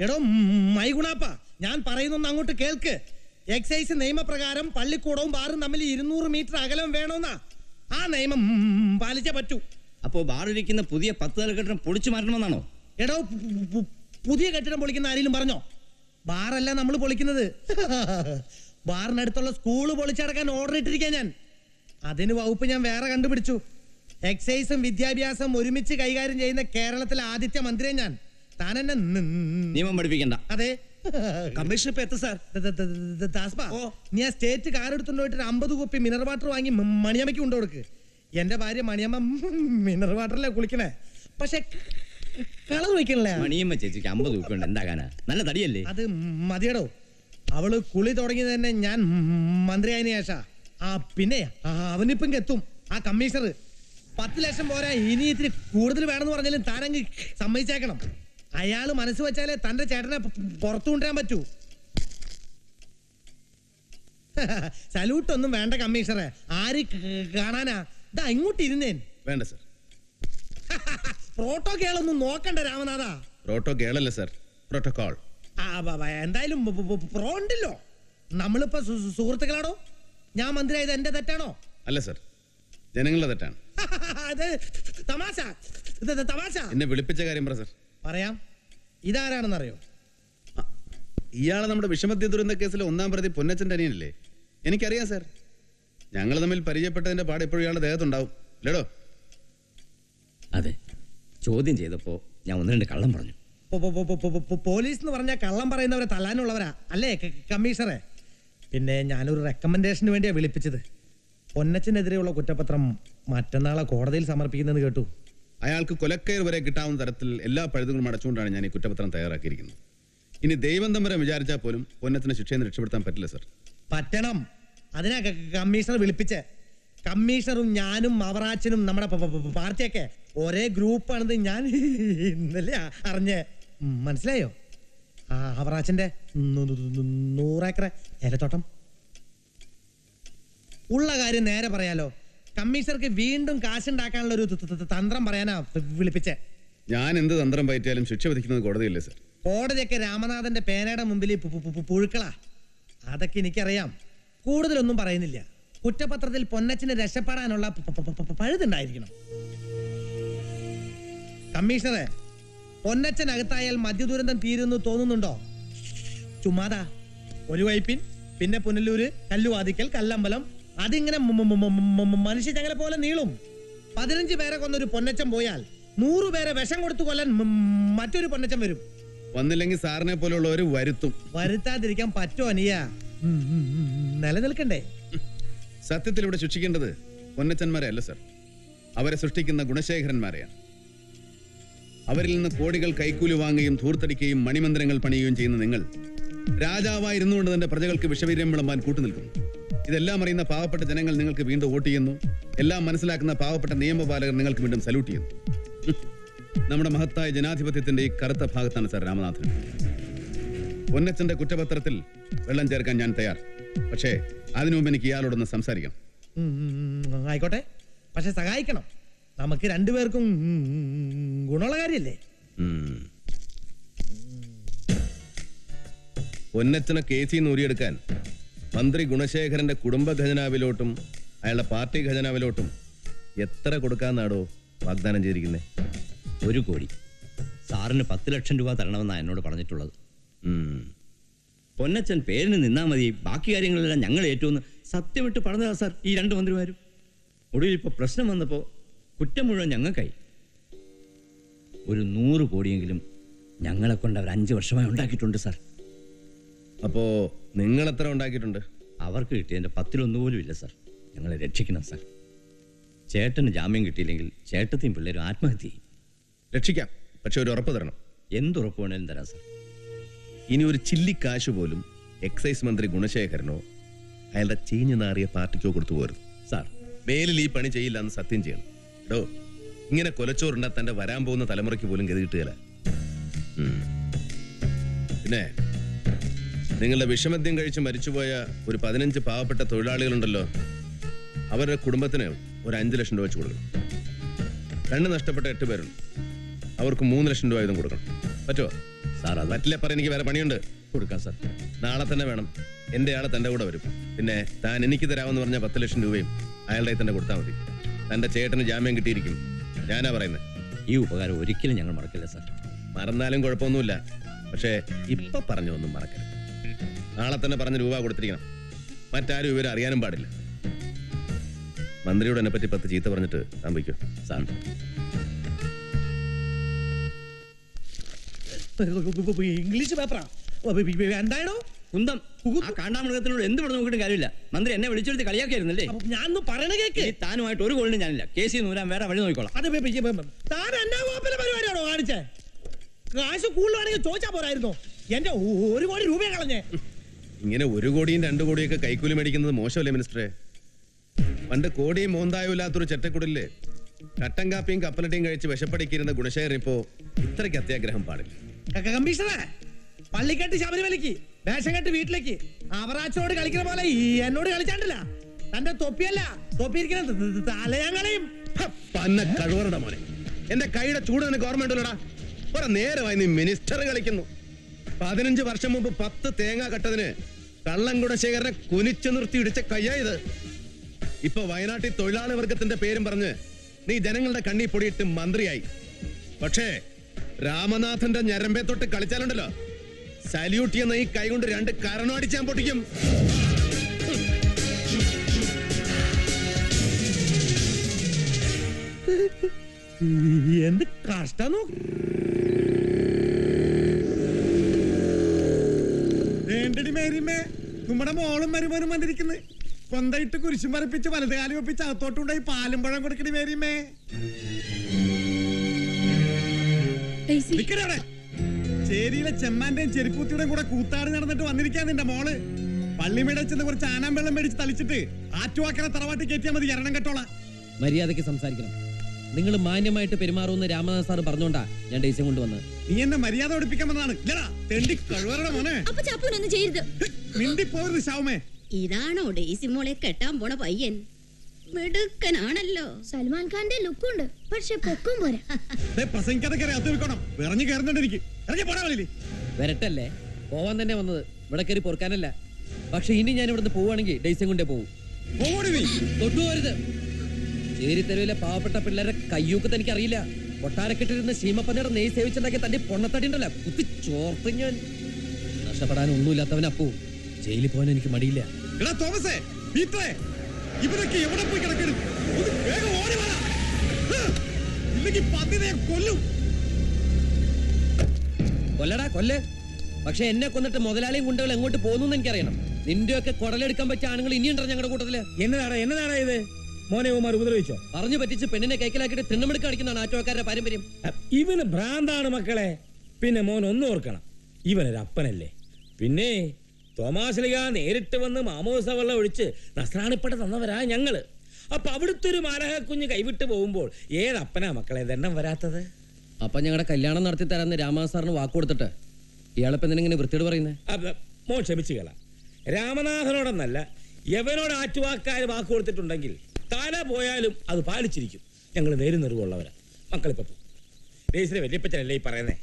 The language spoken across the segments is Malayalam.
എടോ മൈഗുണാപ്പ, ഞാൻ പറയുന്നൊന്ന് അങ്ങോട്ട് കേൾക്ക്. എക്സൈസ് നിയമപ്രകാരം പള്ളിക്കൂടവും ബാറും തമ്മിൽ 200 മീറ്റർ അകലം വേണമെന്നാ. ആ നിയമം പാലിച്ചേ പറ്റൂ. അപ്പോ ബാറിരിക്കുന്ന പുതിയ 10 നില കെട്ടിടം പൊളിച്ചു മാറ്റണമെന്നാണോ? എടോ, പുതിയ കെട്ടിടം പൊളിക്കുന്ന ആരെങ്കിലും പറഞ്ഞോ? ബാറല്ല നമ്മൾ പൊളിക്കുന്നത്. ബാറിനടുത്തുള്ള സ്കൂള് പൊളിച്ചടക്കാൻ ഓർഡർ ഇട്ടിരിക്കാൻ ഞാൻ. അതിന് വകുപ്പ് ഞാൻ വേറെ കണ്ടുപിടിച്ചു. എക്സൈസും വിദ്യാഭ്യാസം ഒരുമിച്ച് കൈകാര്യം ചെയ്യുന്ന കേരളത്തിലെ ആദ്യത്തെ മന്ത്രിയെ ഞാൻ. താൻ എന്നെ നിയമം പഠിപ്പിക്കണ്ട. അതെ, കമ്മീഷൻ ഇപ്പൊ എത്ര സാർ? ദാസ്ബാ, നീ ആ സ്റ്റേറ്റ് കാർ എടുത്തുകൊണ്ട് പോയിട്ട് 50 കുപ്പി മിനറൽ വാട്ടർ വാങ്ങി മണിയമ്മയ്ക്ക് കൊണ്ടു കൊടുക്ക്. എന്റെ ഭാര്യ മണിയമ്മ മിനറൽ വാട്ടറിലെ കുളിക്കണേ, പക്ഷെ കളർ വയ്ക്കണല്ലേ. മണിയമ്മ ചേച്ചിക്ക് 50 രൂപയുണ്ട്, എന്താകാനാ? നല്ല തടിയല്ലേ? അത് മതിയടോ. അവള് കുളി തുടങ്ങിയത് തന്നെ ഞാൻ മന്ത്രിയായതിനു ശേഷം. പിന്നെ അവനിപ്പം എത്തും ആ കമ്മീഷണർ. 10 ലക്ഷം പോരാ, ഇനി ഇത്തിരി കൂടുതൽ വേണമെന്ന് പറഞ്ഞാലും താനങ്ങ് സമ്മതിച്ചേക്കണം. അയാള് മനസ്സ് വെച്ചാലേ തന്റെ ചേട്ടനെ പുറത്തു കൊണ്ടുവരാൻ പറ്റൂ. സല്യൂട്ടൊന്നും വേണ്ട കമ്മീഷണറെ, ആര് കാണാനാ? ഇതാ ഇങ്ങോട്ട് ഇരുന്നേൻ. വേണ്ട സർ. പ്രോട്ടോ കേളൊന്നും നോക്കണ്ട രാമനാഥ. പ്രോട്ടോ കേളല്ല സർ, പ്രോട്ടോകോൾ. എന്തായാലും പ്രോ ഉണ്ടല്ലോ. നമ്മളിപ്പോ സുഹൃത്തുക്കളാണോ? ഞാൻ മന്ത്രിയായത് എന്റെ തെറ്റാണോ? അല്ല സർ, ജനങ്ങളുടെ തെറ്റാണ്. തമാശ തമാശ. എന്നെ വിളിപ്പിച്ച കാര്യം പറ സർ. പറയാം. ഇതാരാണെന്നറിയോ? ഇയാളെ നമ്മുടെ വിഷമദ്യ ദുരന്ത കേസിലെ 1-ാം പ്രതി പൊന്നച്ചന്റെ അനിയനല്ലേ? എനിക്കറിയാം സർ. ഞങ്ങൾ തമ്മിൽ പരിചയപ്പെട്ടതിന്റെ പാട് ഇപ്പോഴും ഇയാളുടെ ദേഹത്തുണ്ടാവും അല്ലേടോ? അതെ, ചോദ്യം ചെയ്തപ്പോ ഞാൻ 1-2 കള്ളം പറഞ്ഞു. പോലീസ് എന്ന് പറഞ്ഞാൽ കള്ളം പറയുന്നവരെ തല്ലാനുള്ളവരാ അല്ലേ കമ്മീഷണറെ? പിന്നെ ഞാനൊരു റെക്കമെൻഡേഷന് വേണ്ടിയാ വിളിപ്പിച്ചത്. പൊന്നച്ചനെതിരെയുള്ള കുറ്റപത്രം മറ്റന്നാളെ കോടതിയിൽ സമർപ്പിക്കുന്നെന്ന് കേട്ടു. അയാൾക്ക് കൊലക്കയർ വരെ കിട്ടാവുന്ന തരത്തിൽ എല്ലാ പഴുതുകളും അടച്ചുകൊണ്ടാണ് ഞാൻ ഈ കുറ്റപത്രം തയ്യാറാക്കിയിരിക്കുന്നത്. ഇനി ദൈവം തമ്പുരാൻ വിചാരിച്ചാൽ പോലും പൊന്നച്ചനെ ശിക്ഷയിൽ നിന്ന് രക്ഷപ്പെടുത്താൻ പറ്റില്ല സർ. പറ്റണം. അതിനാ കമ്മീഷണർ വിളിപ്പിച്ചേ. കമ്മീഷണറും ഞാനും അവറാച്ചനും നമ്മുടെ പാർട്ടിയൊക്കെ ഒരേ ഗ്രൂപ്പാണെന്ന് ഞാൻ ഇന്നലെ അറിഞ്ഞേ. മനസ്സിലായോ? അവറാച്ചന്റെ 100 ഏക്കർ ഏലത്തോട്ടം ഉള്ള കാര്യം നേരെ പറയാലോ. കമ്മീഷണർക്ക് വീണ്ടും കാശുണ്ടാക്കാനുള്ള ഒരു തന്ത്രം പറയാനാ വിളിപ്പിച്ചേ. ഞാൻ എന്ത് തന്ത്രം പയറ്റിയാലും ശിക്ഷ വിധിക്കുന്നത് കോടതിയല്ലേ സർ? കോടതിയൊക്കെ രാമനാഥന്റെ പേനയുടെ മുമ്പിൽ പുഴുക്കളാ. അതൊക്കെ എനിക്കറിയാം. കൂടുതലൊന്നും പറയുന്നില്ല. കുറ്റപത്രത്തിൽ പൊന്നച്ചന് രക്ഷപ്പെടാനുള്ള പഴുതുണ്ടായിരിക്കണം. കമ്മീഷണറെ, പൊന്നച്ചനകത്തായാൽ മദ്യദുരന്തം തീരുന്നു തോന്നുന്നുണ്ടോ? ചുമ്മാതാ. ഒരു വൈപ്പിൻ, പിന്നെ പുനലൂര്, കല്ലുവാതിക്കൽ, കല്ലമ്പലം, അതിങ്ങനെ മനുഷ്യചങ്ങല പോലെ നീളും. 15 പേരെ കൊന്നൊരു പൊന്നച്ചൻ പോയാൽ 100 പേരെ വിഷം കൊടുത്തു കൊല്ലാൻ മറ്റൊരു പൊന്നച്ചൻ വരും. വന്നില്ലെങ്കിൽ സാറിനെ പോലുള്ളവർ വരുത്തും. വരുത്താതിരിക്കാൻ പറ്റോ അനിയ? നിലനിൽക്കണ്ടേ? സത്യത്തിൽ ഇവിടെ ശിക്ഷിക്കേണ്ടത് പൊന്നച്ചന്മാരെ അല്ല സർ, അവരെ സൃഷ്ടിക്കുന്ന ഗുണശേഖരന്മാരെയാണ്. അവരിൽ നിന്ന് കോടികൾ കൈക്കൂലി വാങ്ങുകയും ധൂർത്തടിക്കുകയും മണിമന്ദിരങ്ങൾ പണിയുകയും ചെയ്യുന്ന നിങ്ങൾ രാജാവായിരുന്നുകൊണ്ട് തന്റെ പ്രജകൾക്ക് വിഷവീര്യം വിളമ്പാൻ കൂട്ടുനിൽക്കുന്നു. ഇതെല്ലാം അറിയുന്ന പാവപ്പെട്ട ജനങ്ങൾ നിങ്ങൾക്ക് വീണ്ടും വോട്ട് ചെയ്യുന്നു. എല്ലാം മനസ്സിലാക്കുന്ന പാവപ്പെട്ട നിയമപാലകർ നിങ്ങൾക്ക് വീണ്ടും സല്യൂട്ട് ചെയ്യുന്നു. നമ്മുടെ മഹത്തായ ജനാധിപത്യത്തിന്റെ ഈ കറുത്ത ഭാഗത്താണ് സർ രാമനാഥൻ. പൊന്നച്ചന്റെ കുറ്റപത്രത്തിൽ വെള്ളം ചേർക്കാൻ ഞാൻ തയ്യാർ. പക്ഷേ അതിനു മുമ്പ് എനിക്ക് ഇയാളോടൊന്ന് സംസാരിക്കണം. ആയിക്കോട്ടെ, പക്ഷെ സഹായിക്കണം. നമുക്ക് രണ്ടുപേർക്കും ഗുണമുള്ള കാര്യല്ലേ? പൊന്നച്ചനെ കേസിൽ നിന്ന് ഊരിയെടുക്കാൻ മന്ത്രി ഗുണശേഖരന്റെ കുടുംബ ഖജനാവിലോട്ടും അയാളുടെ പാർട്ടി ഖജനാവിലോട്ടും എത്ര കൊടുക്കാന്നാടോ വാഗ്ദാനം ചെയ്തിരിക്കുന്നേ? 1 കോടി. സാറിന് 10 ലക്ഷം രൂപ തരണമെന്നാണ് എന്നോട് പറഞ്ഞിട്ടുള്ളത്. പൊന്നച്ചൻ പേരിന് നിന്നാ മതി, ബാക്കി കാര്യങ്ങളെല്ലാം ഞങ്ങൾ ഏറ്റുമെന്ന് സത്യമിട്ട് പറഞ്ഞതാ സാർ ഈ 2 മന്ത്രിമാരും. ഒടുവിൽ ഇപ്പോൾ പ്രശ്നം വന്നപ്പോൾ കുറ്റം മുഴുവൻ ഞങ്ങൾക്കായി. ഒരു 100 കോടിയെങ്കിലും ഞങ്ങളെ കൊണ്ട് അവർ 5 വർഷമായി ഉണ്ടാക്കിയിട്ടുണ്ട് സാർ. അപ്പോ നിങ്ങൾ എത്ര ഉണ്ടാക്കിയിട്ടുണ്ട്? അവർക്ക് കിട്ടിയതിൻ്റെ 10-1 പോലും ഇല്ല സാർ. ഞങ്ങളെ രക്ഷിക്കണം സാർ. ചേട്ടന് ജാമ്യം കിട്ടിയില്ലെങ്കിൽ ചേട്ടത്തെയും പിള്ളേരും ആത്മഹത്യ ചെയ്യും. രക്ഷിക്കാം, പക്ഷെ ഒരു ഉറപ്പ് തരണം. എന്തുറപ്പ് വേണേലും തരാം സാർ. ഇനി ഒരു ചില്ലിക്കാശ് പോലും എക്സൈസ് മന്ത്രി ഗുണശേഖരനോ അയാളുടെ ചീഞ്ഞു നാറിയ പാർട്ടിക്കോ കൊടുത്തു പോരുത് സാർ. മേലിൽ ഈ പണി ചെയ്യില്ല എന്ന് സത്യം ചെയ്യണം. എടോ, ഇങ്ങനെ കൊലച്ചോറുണ്ടാ തന്റെ വരാൻ പോകുന്ന തലമുറയ്ക്ക് പോലും ഗതി കിട്ടുകയില്ല. പിന്നെ നിങ്ങളുടെ വിഷമദ്യം കഴിച്ച് മരിച്ചുപോയ ഒരു 15 പാവപ്പെട്ട തൊഴിലാളികളുണ്ടല്ലോ, അവരുടെ കുടുംബത്തിന് ഒരു 5 ലക്ഷം രൂപ വെച്ച് കൊടുക്കണം. കണ്ണ് നഷ്ടപ്പെട്ട 8 പേരുണ്ട്, അവർക്ക് 3 ലക്ഷം രൂപ വീതം കൊടുക്കണം. പറ്റുമോ? സാർ അത് പറ്റില്ല പറ, എനിക്ക് വേറെ പണിയുണ്ട്. കൊടുക്കാം സാർ. നാളെ തന്നെ വേണം. എന്റെ ആളെ തന്റെ കൂടെ വരും. പിന്നെ താൻ എനിക്ക് തരാമെന്ന് പറഞ്ഞ 10 ലക്ഷം രൂപയും അയാളുടെ തന്നെ കൊടുത്താൽ മതി. തന്റെ ചേട്ടന് ജാമ്യം കിട്ടിയിരിക്കും. ഞാനാ പറയുന്നത്. ഈ ഉപകാരം ഒരിക്കലും ഞങ്ങൾ മറക്കില്ല സാർ. മറന്നാലും കുഴപ്പമൊന്നുമില്ല. പക്ഷേ ഇപ്പൊ പറഞ്ഞൊന്നും മറക്കരുത്. നാളെ തന്നെ പറഞ്ഞ രൂപ കൊടുത്തിരിക്കണം. മറ്റാരും ഇവരെ അറിയാനും പാടില്ല. മന്ത്രിയോട് എന്നെ പറ്റി 10 ചീത്ത പറഞ്ഞിട്ട് സംഭവിക്കും. സാർ ഇംഗ്ലീഷ് പേപ്പറാ എന്താണോ കുന്തം ആ കാണ്ടാമൃഗത്തിനോട് എന്ത് പറഞ്ഞു നോക്കിയിട്ടും കാര്യമില്ല. മന്ത്രി എന്നെ വിളിച്ചെടുത്ത് കളിയാക്കിയായിരുന്നല്ലേ? ഞാനൊന്ന് പറയണ കേക്ക്. ഈ താനുമായിട്ട് ഒരു കോളിനും ഞാനില്ല. കേസിൽ നൂരാൻ വേറെ വഴി നോക്കിക്കോളാം. അത് താൻ എന്നാ കോപ്പിലെ പരിപാടിയാണോ കാണിച്ചേ? കാശ് കൂടുതലാണെങ്കിൽ ചോദിച്ചാ പോരായിരുന്നോ? എന്റെ 1 കോടി രൂപയെ കളഞ്ഞേ. ഇങ്ങനെ 1 കോടിയും 2 കോടിയൊക്കെ കൈക്കൂലി മേടിക്കുന്നത് മോശമല്ലേ മിനിസ്റ്ററെ? പണ്ട് കോടിയും മോന്തായും ഇല്ലാത്തൊരു ചെറ്റക്കുടലില് കട്ടൻ കാപ്പിയും കപ്പലട്ടിയും കഴിച്ച് വിശപ്പടിക്കിരുന്ന ഗുണശേഖരൻ ഇപ്പോ ഇത്രയ്ക്ക് അത്യാഗ്രഹം പാടില്ല. കമ്മീഷണറെ, പള്ളിക്കെട്ട് ശബരിമലയ്ക്ക്, വേഷം കെട്ട് വീട്ടിലേക്ക്, അവറാച്ചോട് കളിക്കുന്ന പോലെ എന്നോട് കളിച്ചാണ്ടില്ല. തന്റെ തൊപ്പിയല്ല, തൊപ്പിയിരിക്കുന്ന തലയങ്ങളെയും പന്ന കഴിവറുടെ മോനെ. എന്റെ കൈയുടെ ചൂട് നിനക്ക് ഓർമ്മ ഉണ്ടല്ലോടാ. കുറെ നേരമായി നീ മിനിസ്റ്റർ കളിക്കുന്നു. 15 വർഷം മുമ്പ് 10 തേങ്ങ കട്ടതിന് കള്ളം ഗുണശേഖരനെ കുനിച്ചു നിർത്തി ഇടിച്ച കയ്യായത്. ഇപ്പൊ വയനാട്ടിൽ തൊഴിലാളി വർഗത്തിന്റെ പേരും പറഞ്ഞ് നീ ജനങ്ങളുടെ കണ്ണി പൊടിയിട്ട് മന്ത്രിയായി. പക്ഷേ രാമനാഥന്റെ ഞരമ്പെ തൊട്ട് കളിച്ചാലുണ്ടല്ലോ, സല്യൂട്ട് ചെയ്യുന്ന ഈ കൈ കൊണ്ട് 2 കരണം അടിച്ചാൻ പൊട്ടിക്കും. എന്ത് കഷ്ടം നോക്ക്. മേരിമേ, നമ്മുടെ മോളും മരുമോനും വന്നിരിക്കുന്നു. കൊന്തയിട്ട് കുരിശും വരപ്പിച്ച് വലതുകാലം ഒപ്പിച്ച് അകത്തോട്ടുണ്ടായി പാലും പഴം കൊടുക്കണി മേരിമേ. ചേരിയിലെ ചെമ്മാന്റെയും ചെരുപ്പൂത്തിയുടെയും കൂടെ കൂത്താടി നടന്നിട്ട് വന്നിരിക്കാൻ നിന്റെ മോള്. പള്ളിമേടെ ചെന്ന് കുറച്ച് ആനാം വെള്ളം മേടിച്ച് തളിച്ചിട്ട് ആറ്റുവാക്കര തറവാട്ടി കയറ്റിയാൽ മതി. എരണം കെട്ടോളാം. മര്യാദയ്ക്ക് സംസാരിക്കണം. നിങ്ങൾ മാന്യമായിട്ട് പെരുമാറുമെന്ന് രാമനാഥ് സാർ പറഞ്ഞോണ്ടാ ഞാൻ ഡേയ്സിയും കൊണ്ടുവന്നത്. നീ എന്നെ മര്യാദ പഠിപ്പിക്കാൻ വന്നതാണ്. മിണ്ടി പോരുത് ശാവുമേ. ഇതാണോ ഡെയ്സി മോളെ കെട്ടാൻ പോണ പയ്യൻ? മിടുക്കനാണല്ലോ. സൽമാൻ ഖാന്റെ ലുക്കുണ്ട്, പക്ഷെ പൊക്കും പോരാ. പ്രസംഗിക്കാതെ കയറി അത് വെക്കണം. വിറഞ്ഞു കയറുന്നുണ്ട് എനിക്ക്. ഇറങ്ങി പോടാ വെളിയിൽ. വരട്ടല്ലേ, പോവാൻ തന്നെ വന്നത്, ഇവിടെ കയറി പൊറുക്കാനല്ല. പക്ഷെ ഇനി ഞാൻ ഇവിടുന്ന് പോവുകയാണെങ്കിൽ ഡേയ്സിയും കൊണ്ടേ പോവും. തൊട്ടുപോരുത്. ചേരിത്തെരുവിലെ പാവപ്പെട്ട പിള്ളേരെ കയ്യൂക്കത്ത് എനിക്കറിയില്ല. കൊട്ടാരക്കെട്ടിരുന്ന് ശീമപ്പന്നയുടെ നെയ് സേവിച്ചുണ്ടാക്കിയ തന്റെ പൊണ്ണത്തടി ഉണ്ടല്ലോ, കുത്തി ചോർത്ത് ഞാൻ. നഷ്ടപ്പെടാൻ ഒന്നുമില്ലാത്തവൻ അപ്പു. ജയിലിൽ പോകാൻ എനിക്ക് മടിയില്ല. ഇവരൊക്കെ എവിടെ പോയി കിടക്കണം? കൊല്ലടാ കൊല്ല്. പക്ഷെ എന്നെ കൊന്നിട്ട് മുതലാളിയും ഗുണ്ടകൾ എങ്ങോട്ട് പോകുന്നു എനിക്കറിയണം. നിന്റെയൊക്കെ കുടലെടുക്കാൻ പറ്റിയ ആണുങ്ങൾ ഇനിയുണ്ടോ ഞങ്ങളുടെ കൂട്ടത്തില്? എന്നതാടാ ഇത്? മോനെ ഉമാർ ഉപദ്രവിച്ചോ? പറഞ്ഞു പറ്റിച്ച് പെണ്ണിനെ കൈക്കലാക്കിയിട്ട് തിണ്ണമെടുക്ക് അടിക്കുന്നതാണ് ആറ്റുവാക്കാരുടെ പാരമ്പര്യം. ഇവന് ഭ്രാന്താണ് മക്കളെ. പിന്നെ മോൻ ഒന്നും ഓർക്കണം, ഇവനൊരു അപ്പനല്ലേ. പിന്നെ തോമാശ്ലീഹ നേരിട്ട് വന്ന് മാമോസ വെള്ളം ഒഴിച്ച് നസ്രാണിപ്പട്ട തന്നവരാ ഞങ്ങള്. അപ്പൊ അവിടുത്തെ ഒരു മാലഹ കുഞ്ഞ് കൈവിട്ട് പോകുമ്പോൾ ഏതപ്പനാ മക്കളെ ദണ്ണം വരാത്തത്? അപ്പൊ ഞങ്ങളുടെ കല്യാണം നടത്തി തരാന്ന് രാമനാഥ് സാറിന് വാക്ക് കൊടുത്തിട്ട് ഇയാളിപ്പോ എന്തിനെങ്ങനെ വൃത്തിയോട് പറയുന്നത്? മോൻ ക്ഷമിച്ചു കള. രാമനാഥനോടെന്നല്ല, എവനോട് ആറ്റുവാക്കാർ വാക്ക് കൊടുത്തിട്ടുണ്ടെങ്കിൽ തല പോയാലും അത് പാലിച്ചിരിക്കും. ഞങ്ങൾ നേരും നെറിവുള്ളവരാ. മക്കളിപ്പോ ദേശിലെ വല്യപ്പച്ചനല്ലേ ഈ പറയുന്നേ.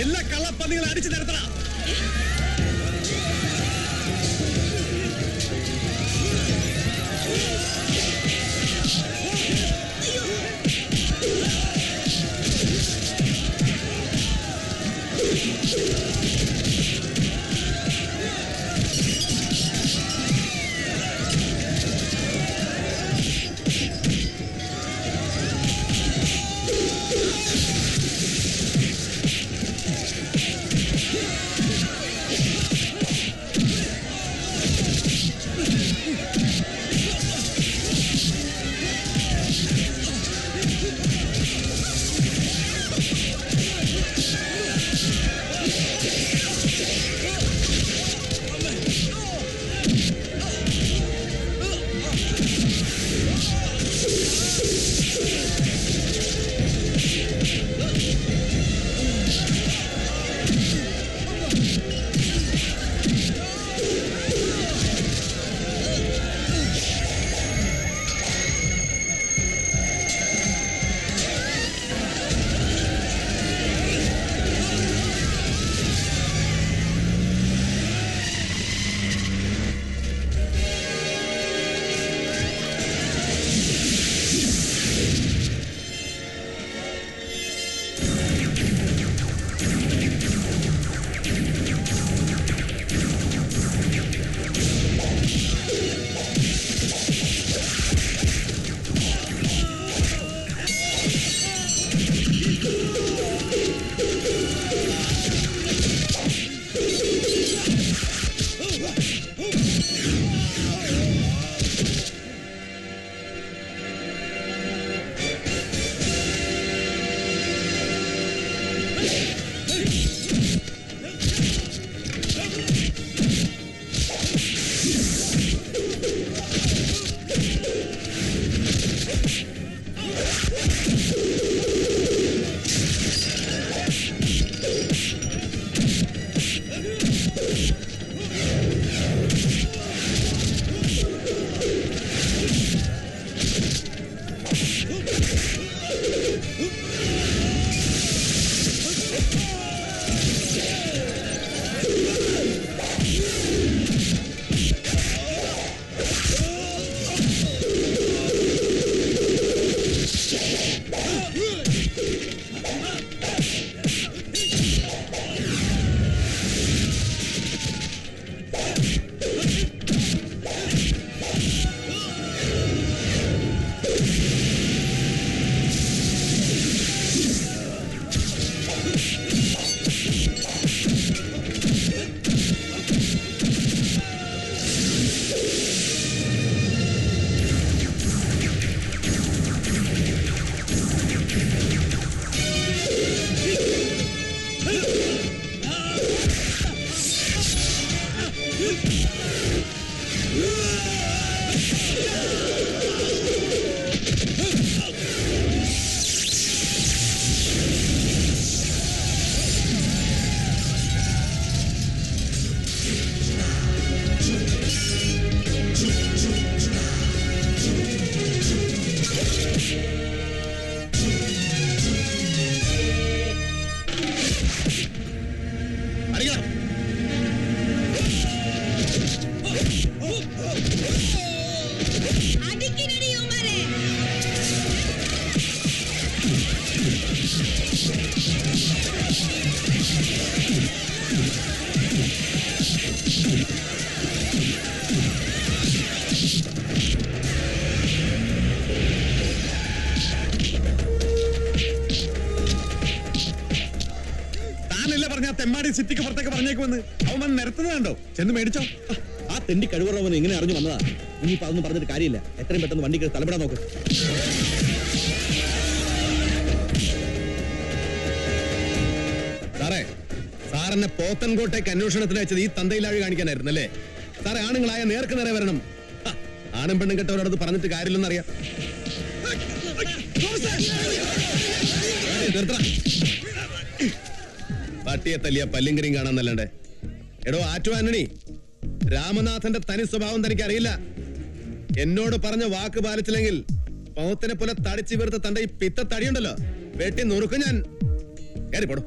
എല്ലാ കള്ളപ്പന്നികളും അടിച്ചു നിർത്തണം. തെമ്മാടി സിറ്റിക്ക് പുറത്തേക്ക് പറഞ്ഞേക്കുമെന്ന് അവൻ വന്ന് നിരത്തുന്നത് കണ്ടോ? ചെന്ന് മേടിച്ചോ. ആ തെണ്ടി കഴിവുറവൻ എങ്ങനെ അറിഞ്ഞു വന്നതാ? ഇനിയിപ്പോ അതൊന്നും പറഞ്ഞിട്ട് കാര്യമില്ല. എത്രയും പെട്ടെന്ന് വണ്ടിക്ക് തലപ്പെടാൻ നോക്ക്. സാറേ, സാറിനെ പോത്തൻകോട്ടേക്ക് അന്വേഷണത്തിന് അയച്ചത് ഈ തന്തയിലാഴ് കാണിക്കാനായിരുന്നു അല്ലേ? സാറേ, ആണുങ്ങളായ നേർക്ക് നേരെ വരണം. ആണും പെണ്ണും കെട്ടവരോടത് പറഞ്ഞിട്ട് കാര്യമില്ലെന്നറിയാം. പട്ടിയെ തല്ലിയ പല്ലിങ്കരിയും കാണാന്നല്ലണ്ടേ. എടോ ആറ്റു ആന്റണി, രാമനാഥന്റെ തനി സ്വഭാവം തനിക്ക് അറിയില്ല. എന്നോട് പറഞ്ഞ വാക്ക് പാലിച്ചില്ലെങ്കിൽ പൗത്തിനെ പോലെ തടിച്ചു വീർത്ത തന്റെ ഈ പിത്ത തടിയുണ്ടല്ലോ, വെട്ടി നുറുക്കും ഞാൻ. കയറി പോടും.